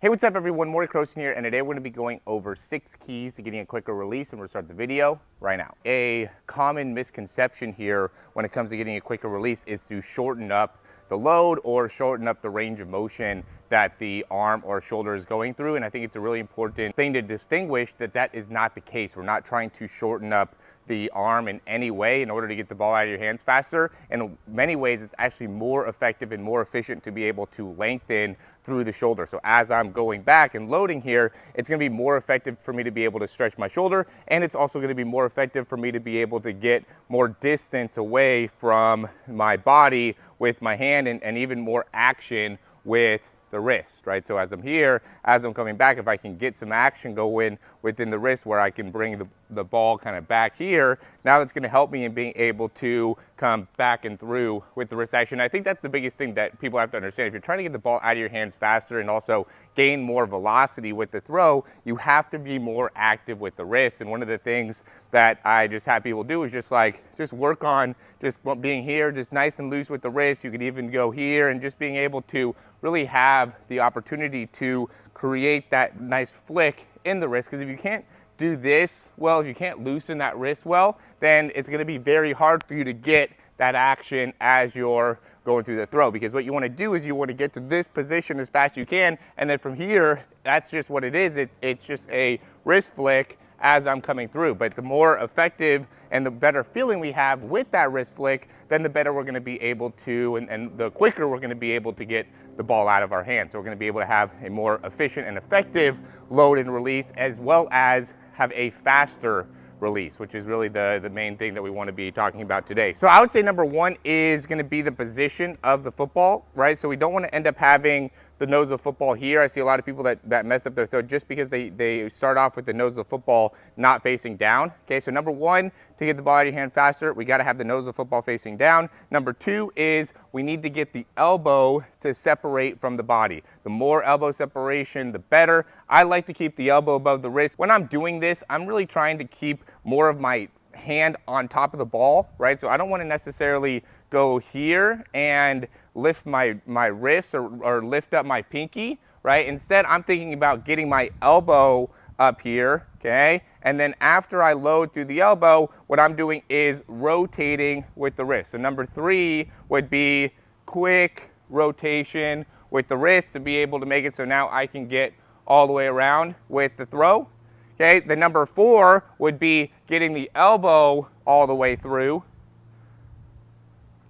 Hey, what's up everyone? Maury Croson here, and today we're going to be going over 6 keys to getting a quicker release, and we're going to start the video right now. A common misconception here when it comes to getting a quicker release is to shorten up the load or shorten up the range of motion that the arm or shoulder is going through, and I think it's a really important thing to distinguish that that is not the case. We're not trying to shorten up the arm in any way in order to get the ball out of your hands faster. In many ways, it's actually more effective and more efficient to be able to lengthen through the shoulder. So as I'm going back and loading here, it's gonna be more effective for me to be able to stretch my shoulder, and it's also gonna be more effective for me to be able to get more distance away from my body with my hand and even more action with the wrist, right? So as I'm here, as I'm coming back, if I can get some action going within the wrist where I can bring the ball kind of back here, now that's gonna help me in being able to come back and through with the wrist action. I think that's the biggest thing that people have to understand. If you're trying to get the ball out of your hands faster and also gain more velocity with the throw, you have to be more active with the wrist. And one of the things that I just have people do is just work on just being here, just nice and loose with the wrist. You could even go here and just being able to really have the opportunity to create that nice flick in the wrist, because if you can't do this well, if you can't loosen that wrist well, then it's going to be very hard for you to get that action as you're going through the throw, because what you want to do is you want to get to this position as fast as you can, and then from here, that's just what it is. It's just a wrist flick as I'm coming through. But the more effective and the better feeling we have with that wrist flick, then the better we're going to be able to, and the quicker we're going to be able to get the ball out of our hands. So we're going to be able to have a more efficient and effective load and release, as well as have a faster release, which is really the main thing that we want to be talking about today. So I would say number one is going to be the position of the football, right? So we don't want to end up having the nose of the football here. I see a lot of people that mess up their throw just because they start off with the nose of the football not facing down. Okay, so number one, to get the ball out of your hand faster, we got to have the nose of the football facing down. Number two is we need to get the elbow to separate from the body. The more elbow separation, the better. I like to keep the elbow above the wrist. When I'm doing this, I'm really trying to keep more of my hand on top of the ball, right? So I don't want to necessarily go here and lift my wrist or lift up my pinky, right? Instead, I'm thinking about getting my elbow up here, okay? And then after I load through the elbow, what I'm doing is rotating with the wrist. So number three would be quick rotation with the wrist to be able to make it so now I can get all the way around with the throw. Okay, the number four would be getting the elbow all the way through.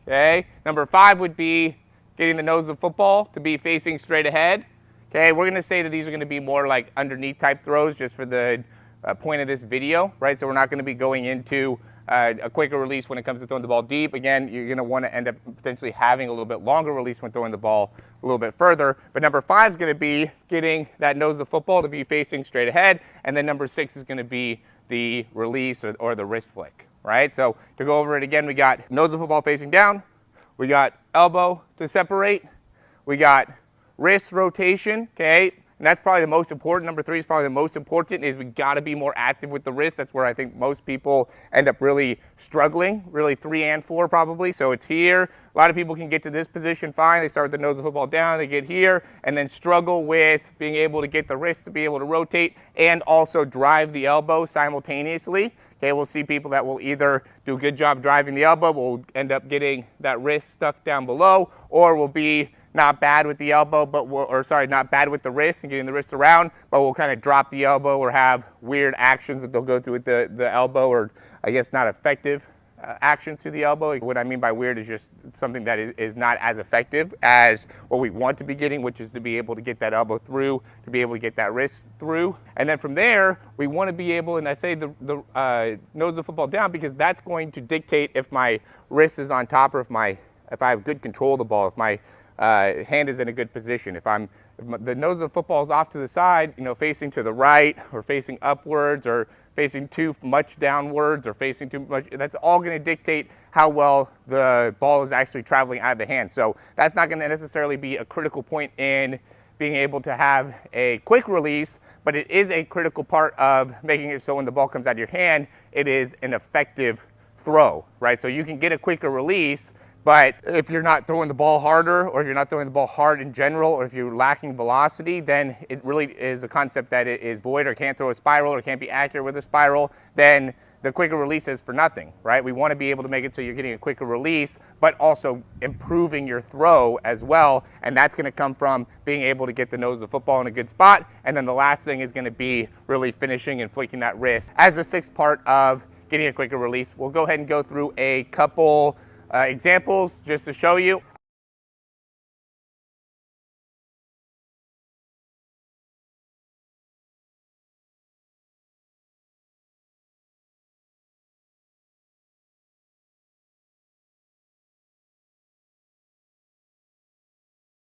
Okay, number five would be getting the nose of the football to be facing straight ahead. Okay, we're gonna say that these are gonna be more like underneath type throws just for the point of this video, right? So we're not gonna be going into a quicker release when it comes to throwing the ball deep. Again, you're going to want to end up potentially having a little bit longer release when throwing the ball a little bit further. But number five is going to be getting that nose of the football to be facing straight ahead. And then number six is going to be the release or the wrist flick, right? So to go over it again, we got nose of the football facing down. We got elbow to separate. We got wrist rotation, okay? And that's probably the most important. Number three is probably the most important, is we got to be more active with the wrist. That's where I think most people end up really struggling, really 3 and 4 probably. So it's here. A lot of people can get to this position fine. They start with the nose of the football down, they get here, and then struggle with being able to get the wrist to be able to rotate and also drive the elbow simultaneously. Okay, we'll see people that will either do a good job driving the elbow, will end up getting that wrist stuck down below, or will be not bad with the elbow, not bad with the wrist and getting the wrist around, but we'll kind of drop the elbow or have weird actions that they'll go through with the elbow, or I guess not effective actions to the elbow. What I mean by weird is just something that is not as effective as what we want to be getting, which is to be able to get that elbow through, to be able to get that wrist through. And then from there, we want to be able, and I say the nose of the football down because that's going to dictate if my wrist is on top or if I have good control of the ball, if my hand is in a good position. If the nose of the football is off to the side, facing to the right or facing upwards or facing too much downwards or facing too much, that's all going to dictate how well the ball is actually traveling out of the hand. So that's not going to necessarily be a critical point in being able to have a quick release, but it is a critical part of making it so when the ball comes out of your hand, it is an effective throw, right? So you can get a quicker release, But if you're not throwing the ball harder, or if you're not throwing the ball hard in general, or if you're lacking velocity, then it really is a concept that it is void, or can't throw a spiral, or can't be accurate with a spiral, then the quicker release is for nothing, right? We want to be able to make it so you're getting a quicker release, but also improving your throw as well. And that's going to come from being able to get the nose of the football in a good spot. And then the last thing is going to be really finishing and flicking that wrist. As the sixth part of getting a quicker release, we'll go ahead and go through a couple examples just to show you.